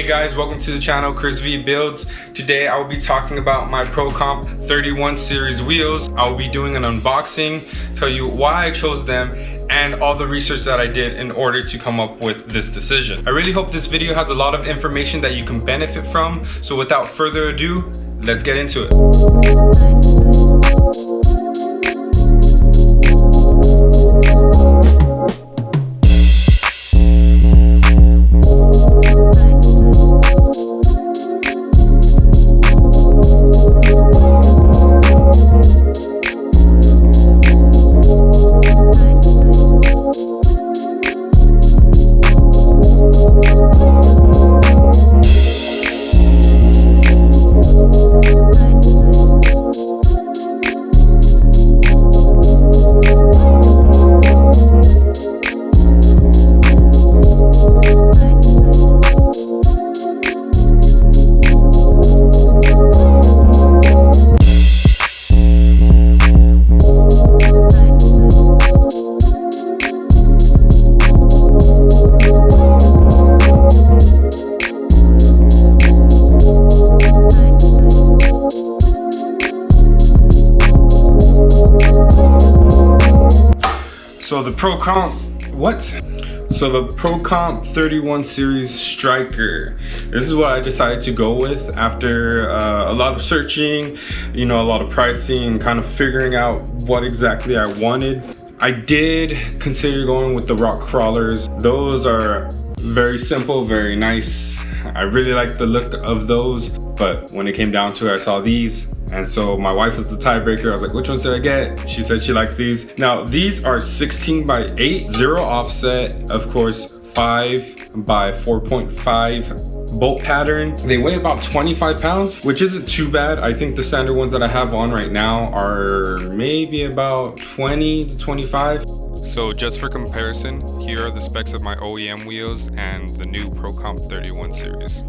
Hey guys, welcome to the channel, Chris V Builds. Today I will be talking about my ProComp 31 series wheels. I will be doing an unboxing, tell you why I chose them, and all the research that I did in order to come up with this decision. I really hope this video has a lot of information that you can benefit from. So without further ado, let's get into it. So the ProComp 31 series Striker. This is what I decided to go with after a lot of searching, a lot of pricing, kind of figuring out what exactly I wanted. I did consider going with the rock crawlers. Those are very simple, very nice. I really like the look of those, but when it came down to it, I saw these. And so my wife was the tiebreaker. I was like, which ones did I get? She said she likes these. Now, these are 16x8, 0 offset, of course, 5x4.5 bolt pattern. They weigh about 25 pounds, which isn't too bad. I think the standard ones that I have on right now are maybe about 20 to 25. So just for comparison, here are the specs of my OEM wheels and the new ProComp 31 series.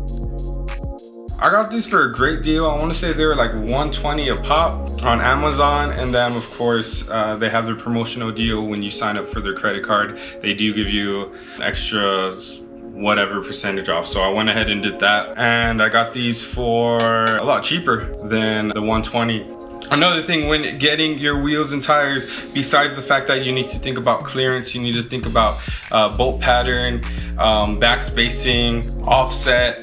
I got these for a great deal. I want to say they were like $120 a pop on Amazon, and then of course they have their promotional deal when you sign up for their credit card. They do give you extra whatever percentage off, so I went ahead and did that, and I got these for a lot cheaper than the $120. Another thing when getting your wheels and tires, besides the fact that you need to think about clearance, you need to think about bolt pattern, back spacing, offset,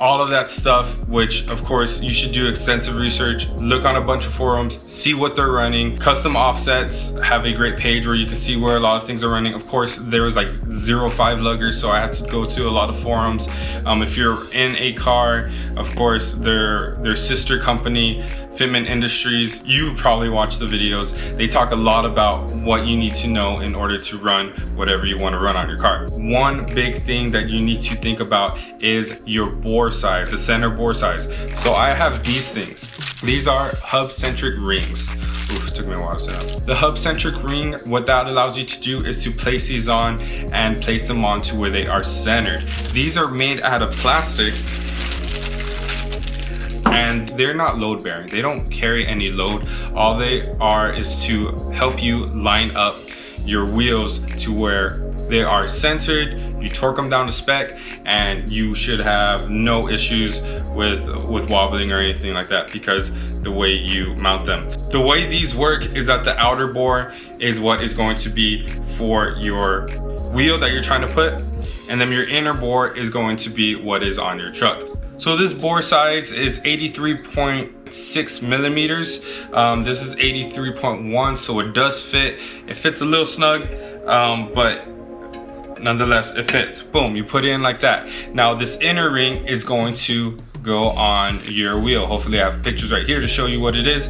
all of that stuff, which of course you should do extensive research, look on a bunch of forums, see what they're running. Custom Offsets have a great page where you can see where a lot of things are running. Of course, there was like 0.5 luggers, so I had to go to a lot of forums. If you're in a car, of course, their sister company, Fitment Industries, you probably watch the videos. They talk a lot about what you need to know in order to run whatever you want to run on your car. One big thing that you need to think about is your bore size, the center bore size. So I have these things. These are hub-centric rings. Oof, it took me a while to set up. The hub-centric ring, what that allows you to do is to place these on and place them on to where they are centered. These are made out of plastic, and they're not load bearing. They don't carry any load. All they are is to help you line up your wheels to where they are centered. You torque them down to spec, and you should have no issues with wobbling or anything like that, because the way you mount them. The way these work is that the outer bore is what is going to be for your wheel that you're trying to put, and then your inner bore is going to be what is on your truck. So this bore size is 83.6 millimeters. This is 83.1, so it does fit. It fits a little snug, but nonetheless, it fits. Boom, you put it in like that. Now this inner ring is going to go on your wheel. Hopefully I have pictures right here to show you what it is.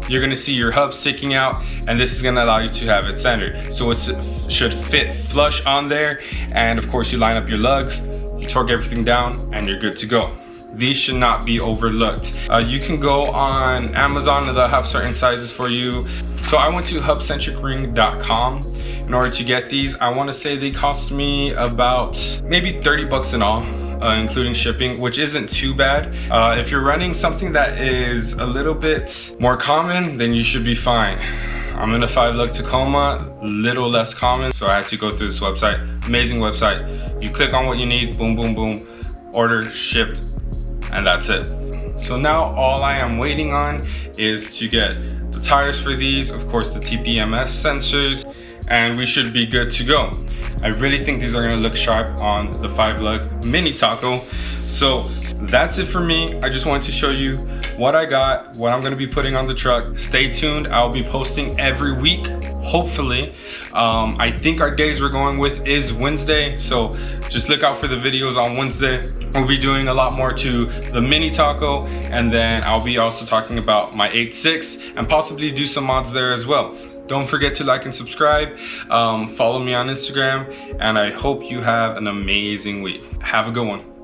You're gonna see your hub sticking out, and this is gonna allow you to have it centered. So it should fit flush on there, and of course you line up your lugs, you torque everything down, and you're good to go. These should not be overlooked. You can go on Amazon and they'll have certain sizes for you. So I went to hubcentricring.com in order to get these. I want to say they cost me about maybe 30 bucks in all. including shipping, which isn't too bad. If you're running something that is a little bit more common, then you should be fine. I'm in a 5-lug Tacoma, little less common, so I had to go through this website. Amazing website. You click on what you need, boom, boom, boom, order, shipped, and that's it. So now all I am waiting on is to get the tires for these, of course the TPMS sensors, and we should be good to go. I really think these are gonna look sharp on the 5-lug mini Taco. So that's it for me. I just wanted to show you what I got, what I'm gonna be putting on the truck. Stay tuned, I'll be posting every week, hopefully. I think our days we're going with is Wednesday, so just look out for the videos on Wednesday. We'll be doing a lot more to the mini Taco, and then I'll be also talking about my 8.6 and possibly do some mods there as well. Don't forget to like and subscribe, follow me on Instagram, and I hope you have an amazing week. Have a good one.